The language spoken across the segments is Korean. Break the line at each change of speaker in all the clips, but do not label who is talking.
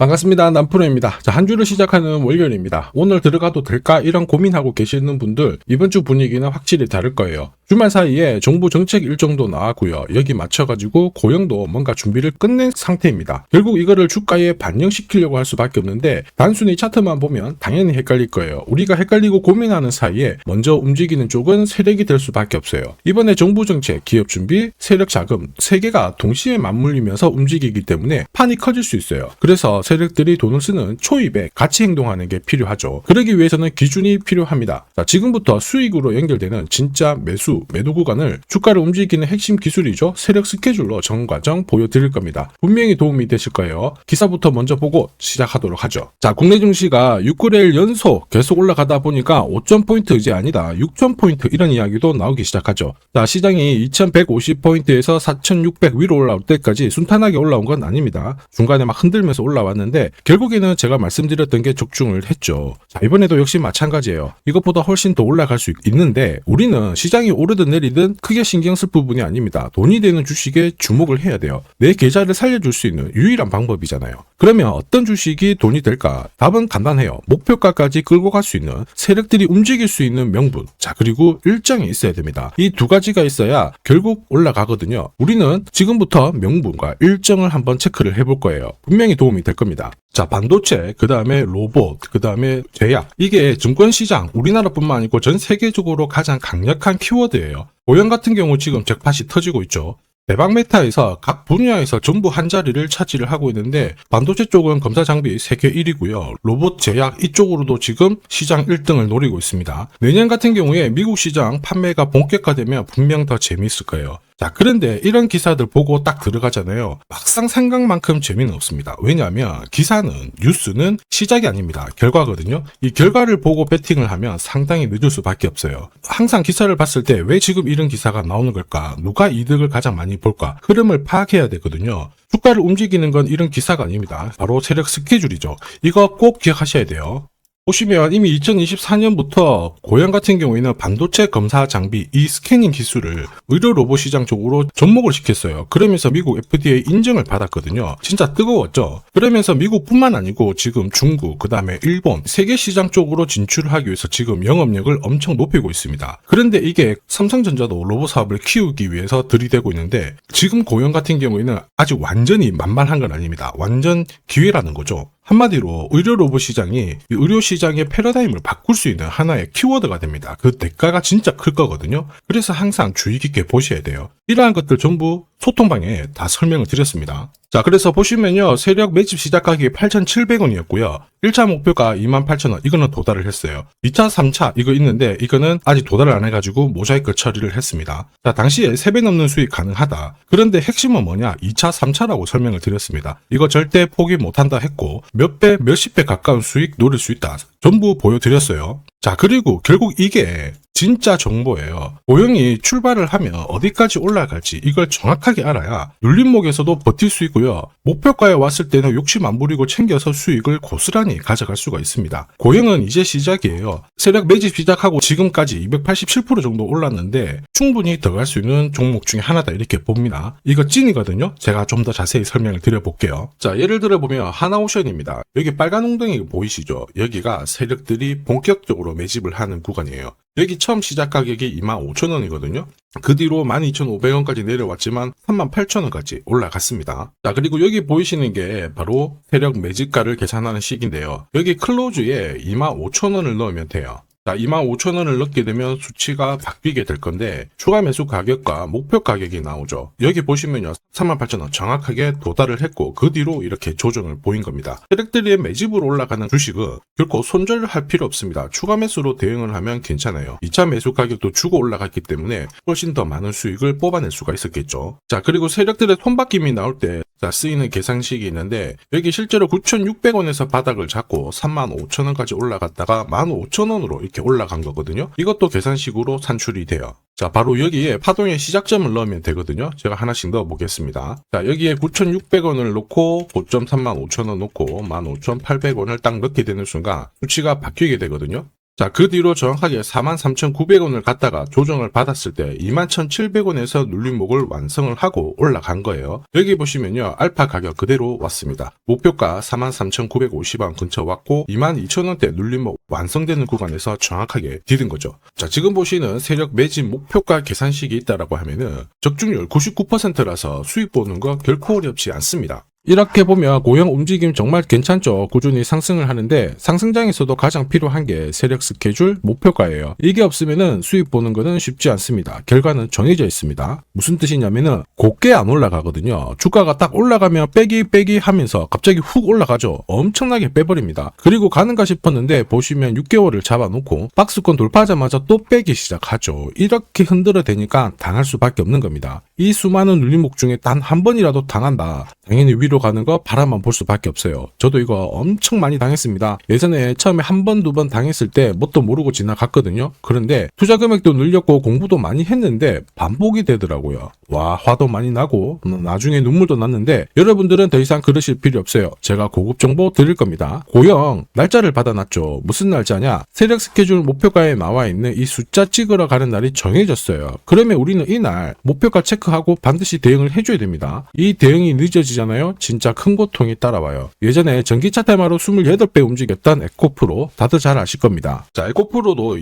반갑습니다. 남프로입니다. 자, 한 주를 시작하는 월요일입니다. 오늘 들어가도 될까? 이런 고민하고 계시는 분들, 이번 주 분위기는 확실히 다를 거예요. 주말 사이에 정부 정책 일정도 나왔고요. 여기 맞춰가지고 고용도 뭔가 준비를 끝낸 상태입니다. 결국 이거를 주가에 반영시키려고 할 수밖에 없는데 단순히 차트만 보면 당연히 헷갈릴 거예요. 우리가 헷갈리고 고민하는 사이에 먼저 움직이는 쪽은 세력이 될 수밖에 없어요. 이번에 정부 정책, 기업 준비, 세력 자금 세 개가 동시에 맞물리면서 움직이기 때문에 판이 커질 수 있어요. 그래서 세력들이 돈을 쓰는 초입에 같이 행동하는 게 필요하죠. 그러기 위해서는 기준이 필요합니다. 자, 지금부터 수익으로 연결되는 진짜 매도 구간을 주가를 움직이는 핵심 기술이죠. 세력 스케줄로 전 과정 보여드릴 겁니다. 분명히 도움이 되실 거예요. 기사부터 먼저 보고 시작하도록 하죠. 자, 국내 증시가 6거래일 연속 계속 올라가다 보니까 5,000포인트 이제 아니다 6,000포인트 이런 이야기도 나오기 시작하죠. 자, 시장이 2,150포인트에서 4,600 위로 올라올 때까지 순탄하게 올라온 건 아닙니다. 중간에 막 흔들면서 올라왔는데 결국에는 제가 말씀드렸던 게 적중을 했죠. 자, 이번에도 역시 마찬가지예요. 이것보다 훨씬 더 올라갈 수 있는데 우리는 시장이 오르든 내리든 크게 신경 쓸 부분이 아닙니다. 돈이 되는 주식에 주목을 해야 돼요. 내 계좌를 살려줄 수 있는 유일한 방법이잖아요. 그러면 어떤 주식이 돈이 될까? 답은 간단해요. 목표가까지 끌고 갈 수 있는 세력들이 움직일 수 있는 명분. 자, 그리고 일정이 있어야 됩니다. 이 두 가지가 있어야 결국 올라가거든요. 우리는 지금부터 명분과 일정을 한번 체크를 해볼 거예요. 분명히 도움이 될 겁니다. 자, 반도체, 그 다음에 로봇, 그 다음에 제약. 이게 증권시장, 우리나라뿐만 아니고 전 세계적으로 가장 강력한 키워드예요. 고용 같은 경우 지금 잭팟이 터지고 있죠. 대박 메타에서 각 분야에서 전부 한 자리를 차지를 하고 있는데 반도체 쪽은 검사 장비 세계 1위고요. 로봇 제약 이쪽으로도 지금 시장 1등을 노리고 있습니다. 내년 같은 경우에 미국 시장 판매가 본격화되면 분명 더 재미있을 거예요. 자, 그런데 이런 기사들 보고 딱 들어가잖아요. 막상 생각만큼 재미는 없습니다. 왜냐하면 기사는, 뉴스는 시작이 아닙니다. 결과거든요. 이 결과를 보고 배팅을 하면 상당히 늦을 수밖에 없어요. 항상 기사를 봤을 때 왜 지금 이런 기사가 나오는 걸까? 누가 이득을 가장 많이 볼까? 흐름을 파악해야 되거든요. 주가를 움직이는 건 이런 기사가 아닙니다. 바로 세력 스케줄이죠. 이거 꼭 기억하셔야 돼요. 보시면 이미 2024년부터 고양 같은 경우에는 반도체 검사 장비 이 스캐닝 기술을 의료 로봇 시장 쪽으로 접목을 시켰어요. 그러면서 미국 FDA 인증을 받았거든요. 진짜 뜨거웠죠. 그러면서 미국뿐만 아니고 지금 중국, 그 다음에 일본, 세계 시장 쪽으로 진출하기 위해서 지금 영업력을 엄청 높이고 있습니다. 그런데 이게 삼성전자도 로봇 사업을 키우기 위해서 들이대고 있는데 지금 고양 같은 경우에는 아직 완전히 만만한 건 아닙니다. 완전 기회라는 거죠. 한마디로 의료 로봇 시장이 의료 시장의 패러다임을 바꿀 수 있는 하나의 키워드가 됩니다. 그 대가가 진짜 클 거거든요. 그래서 항상 주의 깊게 보셔야 돼요. 이러한 것들 전부 소통방에 다 설명을 드렸습니다. 자, 그래서 보시면요. 세력 매집 시작 가격이 8,700원이었고요. 1차 목표가 28,000원. 이거는 도달을 했어요. 2차, 3차 이거 있는데 이거는 아직 도달을 안 해가지고 모자이크 처리를 했습니다. 자, 당시에 3배 넘는 수익 가능하다. 그런데 핵심은 뭐냐? 2차, 3차라고 설명을 드렸습니다. 이거 절대 포기 못한다 했고 몇 배, 몇십 배 가까운 수익 노릴 수 있다. 전부 보여드렸어요. 자, 그리고 결국 이게 진짜 정보예요. 고용이 출발을 하면 어디까지 올라갈지 이걸 정확하게 알아야 눌림목에서도 버틸 수 있고요. 목표가에 왔을 때는 욕심 안 부리고 챙겨서 수익을 고스란히 가져갈 수가 있습니다. 고용은 이제 시작이에요. 세력 매집 시작하고 지금까지 287% 정도 올랐는데 충분히 더 갈 수 있는 종목 중에 하나다 이렇게 봅니다. 이거 찐이거든요. 제가 좀 더 자세히 설명을 드려볼게요. 자, 예를 들어 보면 하나오션입니다. 여기 빨간 웅덩이 보이시죠? 여기가 세력들이 본격적으로 매집을 하는 구간이에요. 여기 처음 시작 가격이 25,000원이거든요. 그 뒤로 12,500원까지 내려왔지만 38,000원까지 올라갔습니다. 자, 그리고 여기 보이시는 게 바로 세력 매집가를 계산하는 식인데요. 여기 클로즈에 25,000원을 넣으면 돼요. 자, 25,000원을 넣게 되면 수치가 바뀌게 될 건데 추가 매수 가격과 목표 가격이 나오죠. 여기 보시면요. 38,000원 정확하게 도달을 했고 그 뒤로 이렇게 조정을 보인 겁니다. 세력들이 매집으로 올라가는 주식은 결코 손절을 할 필요 없습니다. 추가 매수로 대응을 하면 괜찮아요. 2차 매수 가격도 주고 올라갔기 때문에 훨씬 더 많은 수익을 뽑아낼 수가 있었겠죠. 자, 그리고 세력들의 손바뀜이 나올 때 쓰이는 계산식이 있는데 여기 실제로 9,600원에서 바닥을 잡고 35,000원까지 올라갔다가 15,000원으로 이렇게 올라간 거거든요. 이것도 계산식으로 산출이 돼요. 자, 바로 여기에 파동의 시작점을 넣으면 되거든요. 제가 하나씩 넣어 보겠습니다. 자, 여기에 9,600원을 넣고 고점 35,000원 넣고 15,800원을 딱 넣게 되는 순간 수치가 바뀌게 되거든요. 자, 그 뒤로 정확하게 43,900원을 갖다가 조정을 받았을 때 21,700원에서 눌림목을 완성을 하고 올라간 거예요. 여기 보시면요, 알파 가격 그대로 왔습니다. 목표가 43,950원 근처 왔고 22,000원대 눌림목 완성되는 구간에서 정확하게 디딘 거죠. 자, 지금 보시는 세력 매진 목표가 계산식이 있다라고 하면은 적중률 99%라서 수익 보는 거 결코 어렵지 않습니다. 이렇게 보면 고형 움직임 정말 괜찮죠. 꾸준히 상승을 하는데 상승장에서도 가장 필요한 게 세력 스케줄 목표가예요. 이게 없으면은 수익 보는 거는 쉽지 않습니다. 결과는 정해져 있습니다. 무슨 뜻이냐면은 곱게 안 올라가거든요. 주가가 딱 올라가면 빼기 하면서 갑자기 훅 올라가죠. 엄청나게 빼버립니다. 그리고 가는가 싶었는데 보시면 6개월을 잡아놓고 박스권 돌파하자마자 또 빼기 시작하죠. 이렇게 흔들어 대니까 당할 수밖에 없는 겁니다. 이 수많은 눌림목 중에 단 한 번이라도 당한다. 당연히 위로 가는 거 바라만 볼 수밖에 없어요. 저도 이거 엄청 많이 당했습니다. 예전에 처음에 한 번, 두 번 당했을 때 뭣도 모르고 지나갔거든요. 그런데 투자 금액도 늘렸고 공부도 많이 했는데 반복이 되더라고요. 와, 화도 많이 나고 나중에 눈물도 났는데 여러분들은 더 이상 그러실 필요 없어요. 제가 고급 정보 드릴 겁니다. 고영 날짜를 받아놨죠. 무슨 날짜냐? 세력 스케줄 목표가에 나와 있는 이 숫자 찍으러 가는 날이 정해졌어요. 그러면 우리는 이날 목표가 체크하고 반드시 대응을 해줘야 됩니다. 이 대응이 늦어지잖아요. 진짜 큰 고통이 따라와요. 예전에 전기차 테마로 28배 움직였던 에코프로 다들 잘 아실 겁니다. 자, 에코프로도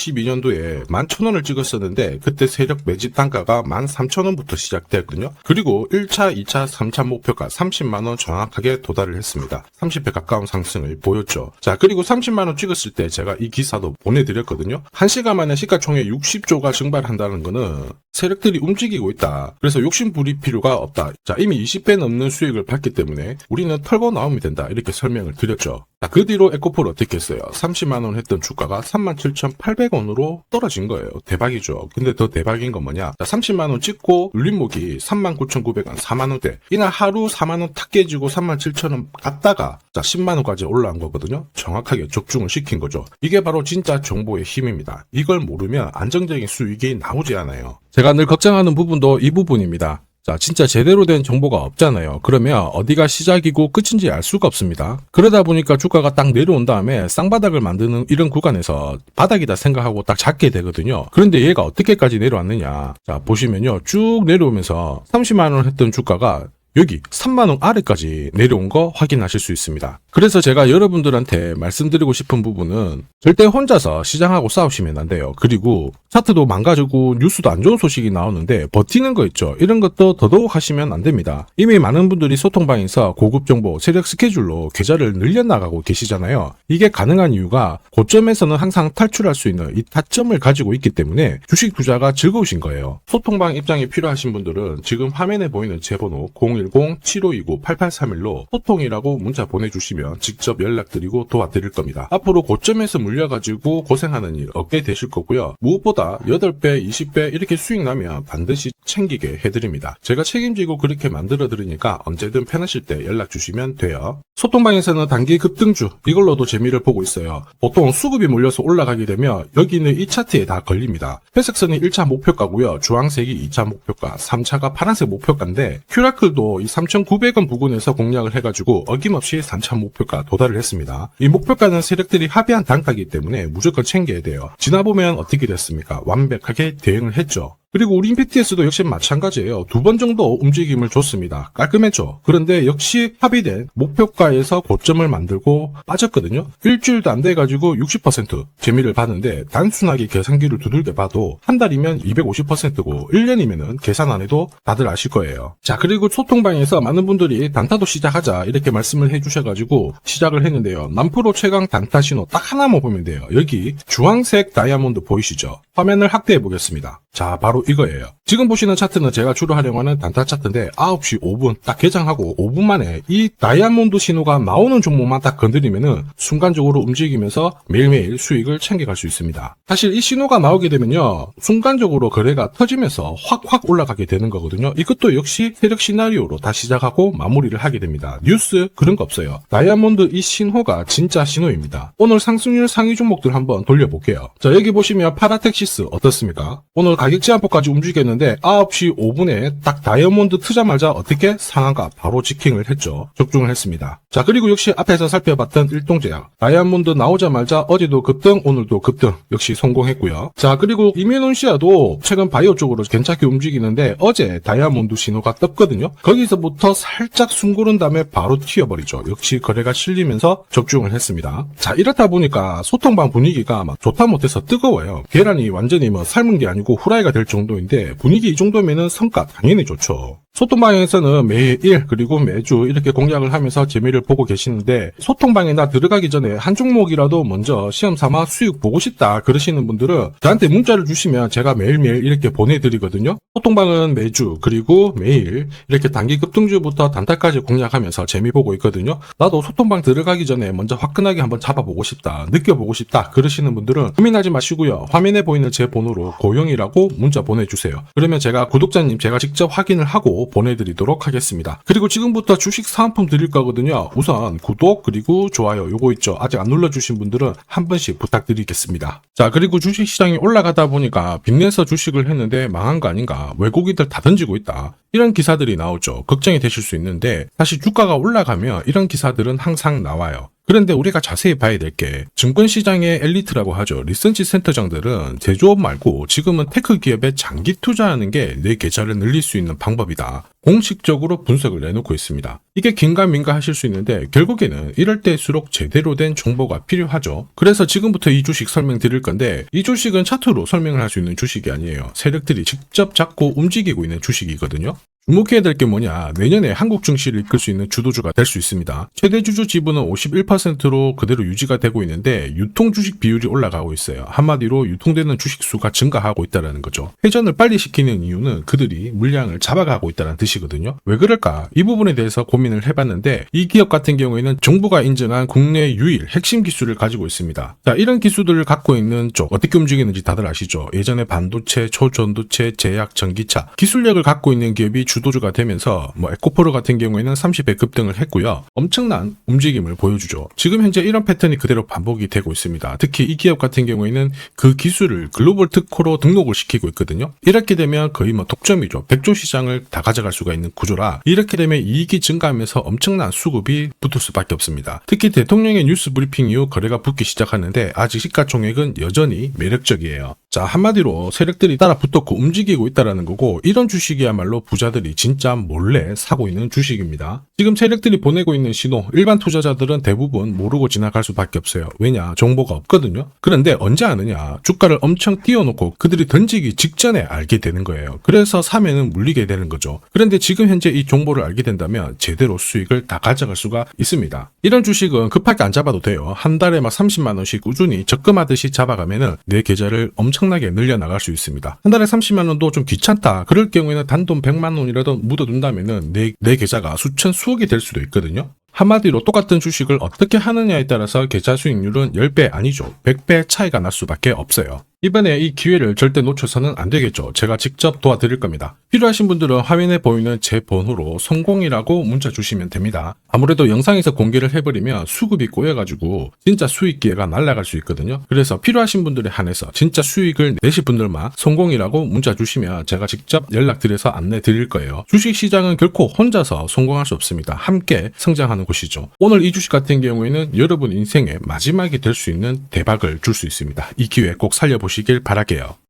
2022년도에 11,000원을 찍었었는데 그때 세력 매집 단가가 13,000원부터 시작됐거든요. 그리고 1차, 2차, 3차 목표가 30만원 정확하게 도달을 했습니다. 30배 가까운 상승을 보였죠. 자, 그리고 30만원 찍었을 때 제가 이 기사도 보내드렸거든요. 1시간 만에 시가총액 60조가 증발한다는 거는 세력들이 움직이고 있다. 그래서 욕심 부릴 필요가 없다. 자, 이미 20배 넘는 수익을 받기 때문에 우리는 털고 나오면 된다. 이렇게 설명을 드렸죠. 자, 그 뒤로 에코프로 어떻게 했어요? 30만원 했던 주가가 37,800원으로 떨어진 거예요. 대박이죠. 근데 더 대박인 건 뭐냐? 자, 30만원 찍고 눌림목이 39,900원, 4만원대. 이날 하루 4만원 탁 깨지고 37,000원 갔다가 자, 10만원까지 올라온 거거든요. 정확하게 적중을 시킨 거죠. 이게 바로 진짜 정보의 힘입니다. 이걸 모르면 안정적인 수익이 나오지 않아요. 제가 늘 걱정하는 부분도 이 부분입니다. 자, 진짜 제대로 된 정보가 없잖아요. 그러면 어디가 시작이고 끝인지 알 수가 없습니다. 그러다 보니까 주가가 딱 내려온 다음에 쌍바닥을 만드는 이런 구간에서 바닥이다 생각하고 딱 잡게 되거든요. 그런데 얘가 어떻게까지 내려왔느냐. 자, 보시면요. 쭉 내려오면서 30만원 했던 주가가 여기 3만원 아래까지 내려온 거 확인하실 수 있습니다. 그래서 제가 여러분들한테 말씀드리고 싶은 부분은 절대 혼자서 시장하고 싸우시면 안 돼요. 그리고 차트도 망가지고 뉴스도 안 좋은 소식이 나오는데 버티는 거 있죠. 이런 것도 더더욱 하시면 안 됩니다. 이미 많은 분들이 소통방에서 고급 정보, 세력 스케줄로 계좌를 늘려나가고 계시잖아요. 이게 가능한 이유가 고점에서는 항상 탈출할 수 있는 이 타점을 가지고 있기 때문에 주식 투자가 즐거우신 거예요. 소통방 입장이 필요하신 분들은 지금 화면에 보이는 제 번호 010-7529-8831로 소통이라고 문자 보내주시면 직접 연락드리고 도와드릴 겁니다. 앞으로 고점에서 물려가지고 고생하는 일 없게 되실 거고요. 무엇보다 8배, 20배 이렇게 수익 나면 반드시 챙기게 해드립니다. 제가 책임지고 그렇게 만들어 드리니까 언제든 편하실 때 연락 주시면 돼요. 소통방에서는 단기 급등주 이걸로도 재미를 보고 있어요. 보통 수급이 몰려서 올라가게 되면 여기는 이 차트에 다 걸립니다. 회색선이 1차 목표가고요. 주황색이 2차 목표가, 3차가 파란색 목표가인데 큐라클도 이 3,900원 부근에서 공략을 해가지고 어김없이 3차 목표가 도달을 했습니다. 이 목표가는 세력들이 합의한 단가이기 때문에 무조건 챙겨야 돼요. 지나보면 어떻게 됐습니까? 완벽하게 대응을 했죠. 그리고 우리 임팩트에서도 역시 마찬가지예요. 2번 정도 움직임을 줬습니다. 깔끔했죠. 그런데 역시 합의된 목표가에서 고점을 만들고 빠졌거든요. 일주일도 안 돼가지고 60% 재미를 봤는데 단순하게 계산기를 두들겨 봐도 한 달이면 250%고 1년이면은 계산 안 해도 다들 아실 거예요. 자, 그리고 소통방에서 많은 분들이 단타도 시작하자 이렇게 말씀을 해주셔가지고 시작을 했는데요. 남프로 최강 단타 신호 딱 하나만 보면 돼요. 여기 주황색 다이아몬드 보이시죠? 화면을 확대해 보겠습니다. 자, 바로 이거예요. 지금 보시는 차트는 제가 주로 활용하는 단타 차트인데 9시 5분 딱 개장하고 5분 만에 이 다이아몬드 신호가 나오는 종목만 딱 건드리면은 순간적으로 움직이면서 매일매일 수익을 챙겨갈 수 있습니다. 사실 이 신호가 나오게 되면요. 순간적으로 거래가 터지면서 확 올라가게 되는 거거든요. 이것도 역시 세력 시나리오로 다 시작하고 마무리를 하게 됩니다. 뉴스 그런 거 없어요. 다이아몬드 이 신호가 진짜 신호입니다. 오늘 상승률 상위 종목들 한번 돌려볼게요. 자, 여기 보시면 파라텍시스 어떻습니까? 오늘 가격 제한폭까지 움직였는데 있었는데 9시 5분에 딱 다이아몬드 트자마자 어떻게 상한가 바로 지킹을 했죠. 적중을 했습니다. 자, 그리고 역시 앞에서 살펴봤던 일동제약 다이아몬드 나오자마자 어제도 급등 오늘도 급등 역시 성공했고요. 자, 그리고 이메논시아도 최근 바이오 쪽으로 괜찮게 움직이는데 어제 다이아몬드 신호가 떴거든요. 거기서부터 살짝 숨 고른 다음에 바로 튀어버리죠. 역시 거래가 실리면서 적중을 했습니다. 자, 이렇다 보니까 소통방 분위기가 막 좋다 못해서 뜨거워요. 계란이 완전히 뭐 삶은 게 아니고 후라이가 될 정도인데 분위기 이 정도면은 성과 당연히 좋죠. 소통방에서는 매일 그리고 매주 이렇게 공략을 하면서 재미를 보고 계시는데 소통방에 나 들어가기 전에 한 종목이라도 먼저 시험 삼아 수익 보고 싶다 그러시는 분들은 저한테 문자를 주시면 제가 매일매일 이렇게 보내드리거든요. 소통방은 매주 그리고 매일 이렇게 단기 급등주부터 단타까지 공략하면서 재미 보고 있거든요. 나도 소통방 들어가기 전에 먼저 화끈하게 한번 잡아보고 싶다 느껴보고 싶다 그러시는 분들은 고민하지 마시고요. 화면에 보이는 제 번호로 고영이라고 문자 보내주세요. 그러면 제가 구독자님 제가 직접 확인을 하고 보내드리도록 하겠습니다. 그리고 지금부터 주식 사은품 드릴 거거든요. 우선 구독 그리고 좋아요 요거 있죠. 아직 안 눌러주신 분들은 한 번씩 부탁드리겠습니다. 자, 그리고 주식시장이 올라가다 보니까 빚내서 주식을 했는데 망한 거 아닌가, 외국인들 다 던지고 있다, 이런 기사들이 나오죠. 걱정이 되실 수 있는데 사실 주가가 올라가면 이런 기사들은 항상 나와요. 그런데 우리가 자세히 봐야 될 게 증권시장의 엘리트라고 하죠. 리서치 센터장들은 제조업 말고 지금은 테크 기업에 장기 투자하는 게 내 계좌를 늘릴 수 있는 방법이다. 공식적으로 분석을 내놓고 있습니다. 이게 긴가민가 하실 수 있는데 결국에는 이럴 때일수록 제대로 된 정보가 필요하죠. 그래서 지금부터 이 주식 설명드릴 건데 이 주식은 차트로 설명을 할 수 있는 주식이 아니에요. 세력들이 직접 잡고 움직이고 있는 주식이거든요. 주목해야 될 게 뭐냐, 내년에 한국 증시를 이끌 수 있는 주도주가 될 수 있습니다. 최대 주주 지분은 51%로 그대로 유지가 되고 있는데 유통 주식 비율이 올라가고 있어요. 한마디로 유통되는 주식 수가 증가하고 있다는 거죠. 회전을 빨리 시키는 이유는 그들이 물량을 잡아가고 있다는 뜻이거든요. 왜 그럴까? 이 부분에 대해서 고민을 해봤는데 이 기업 같은 경우에는 정부가 인정한 국내 유일 핵심 기술을 가지고 있습니다. 자, 이런 기술들을 갖고 있는 쪽 어떻게 움직이는지 다들 아시죠? 예전에 반도체, 초전도체, 제약, 전기차 기술력을 갖고 있는 기업이 주도주가 되면서 에코프로 같은 경우에는 30배 급등을 했고요. 엄청난 움직임을 보여주죠. 지금 현재 이런 패턴이 그대로 반복이 되고 있습니다. 특히 이 기업 같은 경우에는 그 기술을 글로벌 특허로 등록을 시키고 있거든요. 이렇게 되면 거의 독점이죠. 100조 시장을 다 가져갈 수가 있는 구조라 이렇게 되면 이익이 증가하면서 엄청난 수급이 붙을 수밖에 없습니다. 특히 대통령의 뉴스 브리핑 이후 거래가 붙기 시작하는데 아직 시가총액은 여전히 매력적이에요. 자, 한마디로 세력들이 따라 붙었고 움직이고 있다는 거고 이런 주식이야말로 부자들이 진짜 몰래 사고 있는 주식입니다. 지금 세력들이 보내고 있는 신호 일반 투자자들은 대부분 모르고 지나갈 수밖에 없어요. 왜냐? 정보가 없거든요. 그런데 언제 아느냐? 주가를 엄청 띄워놓고 그들이 던지기 직전에 알게 되는 거예요. 그래서 사면은 물리게 되는 거죠. 그런데 지금 현재 이 정보를 알게 된다면 제대로 수익을 다 가져갈 수가 있습니다. 이런 주식은 급하게 안 잡아도 돼요. 한 달에 30만 원씩 꾸준히 적금하듯이 잡아가면은 내 계좌를 엄청나게 늘려나갈 수 있습니다. 한 달에 30만 원도 좀 귀찮다. 그럴 경우에는 단돈 100만 원이라도 묻어둔다면은 내 계좌가 수천 수억이 될 수도 있거든요. 한마디로 똑같은 주식을 어떻게 하느냐에 따라서 계좌 수익률은 10배 아니죠. 100배 차이가 날 수밖에 없어요. 이번에 이 기회를 절대 놓쳐서는 안 되겠죠. 제가 직접 도와드릴 겁니다. 필요하신 분들은 화면에 보이는 제 번호로 성공이라고 문자 주시면 됩니다. 아무래도 영상에서 공개를 해버리면 수급이 꼬여가지고 진짜 수익 기회가 날아갈 수 있거든요. 그래서 필요하신 분들에 한해서 진짜 수익을 내실 분들만 성공이라고 문자 주시면 제가 직접 연락드려서 안내 드릴 거예요. 주식시장은 결코 혼자서 성공할 수 없습니다. 함께 성장하는 곳이죠. 오늘 이 주식 같은 경우에는 여러분 인생의 마지막이 될 수 있는 대박을 줄 수 있습니다. 이 기회 꼭 살려보시길 바랄게요.